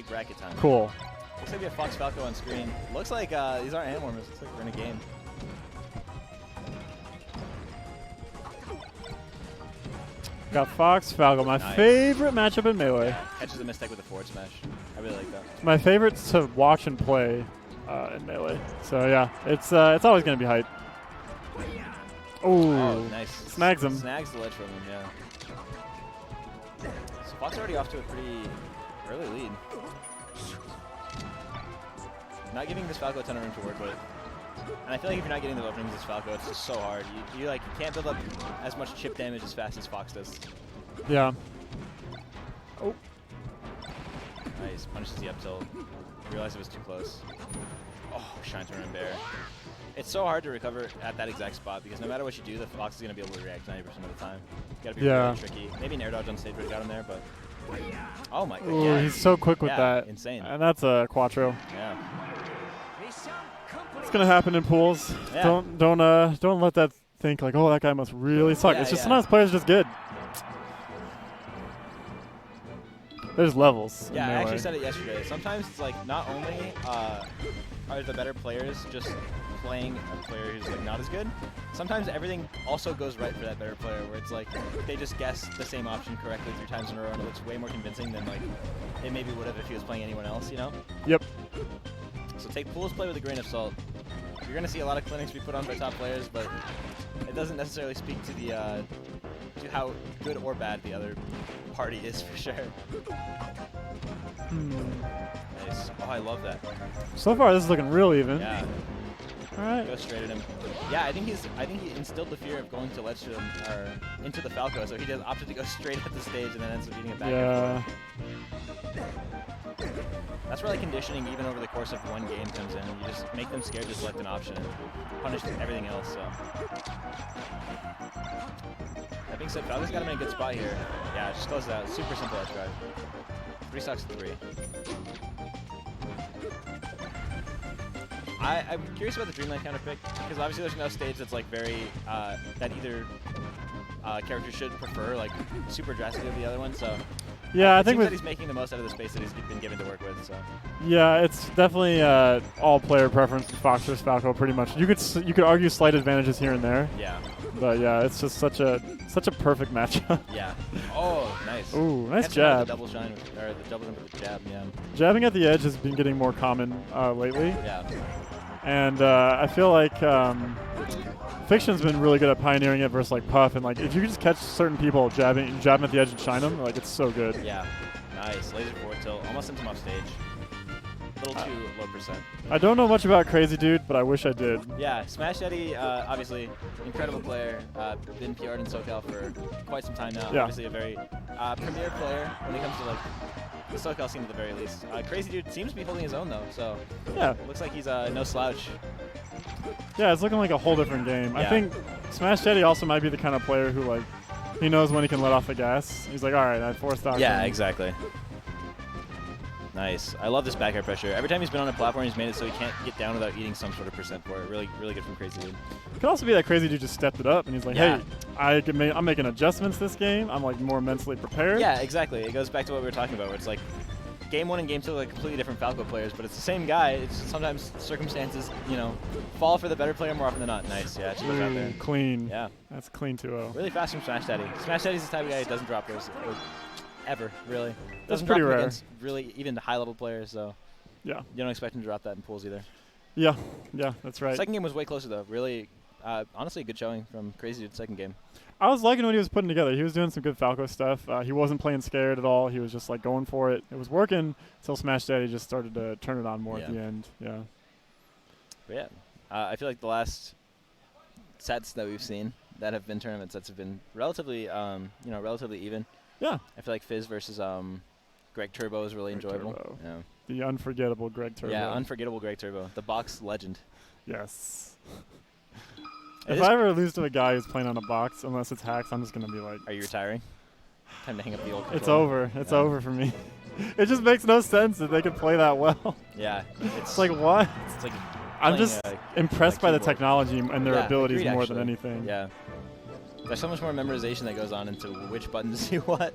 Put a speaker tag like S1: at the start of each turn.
S1: Big bracket time.
S2: Cool.
S1: Looks like we have Fox Falco on screen. Looks like these aren't hand warmers. Looks like we're in a game.
S2: Got Fox Falco, my favorite matchup in Melee.
S1: Yeah, catches a mistake with a forward smash. I really like that.
S2: My favorite to watch and play in Melee. So yeah, it's always gonna be hype. Ooh,
S1: Oh, nice.
S2: Snags him.
S1: Snags the ledge from him, yeah. So Fox already off to a pretty early lead. Not giving this Falco a ton of room to work with. And I feel like if you're not getting the openings as Falco, it's just so hard. You can't build up as much chip damage as fast as Fox does.
S2: Yeah. Oh.
S1: Nice. Punishes the up tilt. Realized it was too close. Oh, shine turn and bear. It's so hard to recover at that exact spot because no matter what you do, the Fox is going to be able to react 90% of the time. You got to be really tricky. Maybe an air dodge on stage would have got him there, but... Oh my god.
S2: Ooh,
S1: Yeah.
S2: he's so quick with that.
S1: Insane.
S2: And that's a Quattro.
S1: Yeah.
S2: It's gonna happen in pools.
S1: Yeah.
S2: Don't let that think like, oh, that guy must really suck. It's just sometimes players are just good. There's levels.
S1: Yeah, I actually said it yesterday. Sometimes it's like not only are the better players just playing a player who's like not as good. Sometimes everything also goes right for that better player, where it's like they just guess the same option correctly 3 times in a row, and it looks way more convincing than like it maybe would have if he was playing anyone else. You know?
S2: Yep.
S1: So take pools play with a grain of salt. You're gonna see a lot of clinics be put on by top players, but it doesn't necessarily speak to the to how good or bad the other party is for sure. Nice. Oh, I love that.
S2: So far, this is looking real even.
S1: Yeah.
S2: All right.
S1: Go straight at him. Yeah, I think he instilled the fear of going to ledge or into the Falco, so he just opted to go straight at the stage and then ends up eating it back.
S2: Yeah.
S1: That's where like conditioning, even over the course of one game, comes in. You just make them scared to select an option and punish everything else. So that being said, Falco's got him in a good spot here. Yeah, just close it out. Super simple edge guard. 3 stocks to 3. I'm curious about the Dreamland counter pick because obviously there's no stage that's like very that either character should prefer like super drastically over the other one. So.
S2: Yeah, I
S1: think
S2: that
S1: he's making the most out of the space that he's been given to work with. So.
S2: Yeah, it's definitely all player preference. Fox versus Falco, pretty much. You could argue slight advantages here and there.
S1: Yeah.
S2: But yeah, it's just such a perfect matchup.
S1: Yeah. Oh, nice.
S2: Ooh, nice jab.
S1: The double shine or the double jump with the jab. Yeah.
S2: Jabbing at the edge has been getting more common lately.
S1: Yeah.
S2: And I feel like Fiction's been really good at pioneering it versus like Puff, and like if you can just catch certain people jabbing at the edge and shine them, like it's so good.
S1: Yeah, nice. Laser forward tilt, almost sent him off stage. A little too low percent.
S2: I don't know much about CrazyDude, but I wish I did.
S1: Yeah, Smashdaddy, obviously incredible player. Been PR'd in SoCal for quite some time now.
S2: Yeah.
S1: Obviously a very premier player when it comes to like the SoCal scene at the very least. CrazyDude seems to be holding his own though, so
S2: yeah,
S1: looks like he's no slouch.
S2: Yeah, it's looking like a whole different game.
S1: Yeah.
S2: I think Smashdaddy also might be the kind of player who like he knows when he can let off the gas. He's like, all right, I forced out.
S1: Yeah, exactly. Nice. I love this back air pressure. Every time he's been on a platform, he's made it so he can't get down without eating some sort of percent for it. Really, really good from CrazyDude.
S2: It could also be that CrazyDude just stepped it up and he's like, hey, I'm making adjustments this game. I'm like more mentally prepared.
S1: Yeah, exactly. It goes back to what we were talking about, where it's like Game 1 and Game 2 are like completely different Falco players, but it's the same guy. It's just sometimes circumstances, you know, fall for the better player more often than not. Nice. Yeah, she goes out there.
S2: Clean.
S1: Yeah.
S2: That's clean 2-0.
S1: Really fast from Smashdaddy. Smashdaddy's the type of guy who doesn't drop those. Ever, really.
S2: That's
S1: Doesn't
S2: pretty
S1: drop
S2: rare.
S1: Against really even high-level players, so
S2: yeah,
S1: you don't expect him to drop that in pools either.
S2: Yeah, that's right.
S1: Second game was way closer though. Really, honestly, a good showing from CrazyDude's second game.
S2: I was liking what he was putting together. He was doing some good Falco stuff. He wasn't playing scared at all. He was just like going for it. It was working until Smashdaddy just started to turn it on more at the end. Yeah.
S1: But yeah, I feel like the last sets that we've seen that have been tournament sets have been relatively, relatively even.
S2: Yeah.
S1: I feel like Fizz versus Greg Turbo is really enjoyable.
S2: Turbo.
S1: Yeah.
S2: The unforgettable Greg Turbo.
S1: Yeah, unforgettable Greg Turbo. The box legend.
S2: Yes. If I ever lose to a guy who's playing on a box, unless it's hacks, I'm just going to be like...
S1: Are you retiring? Time to hang up the old controller.
S2: It's over. It's over for me. It just makes no sense that they could play that well.
S1: Yeah.
S2: It's like, what?
S1: It's like
S2: I'm just impressed by the technology and their abilities more than anything.
S1: Yeah. There's so much more memorization that goes on into which buttons do what.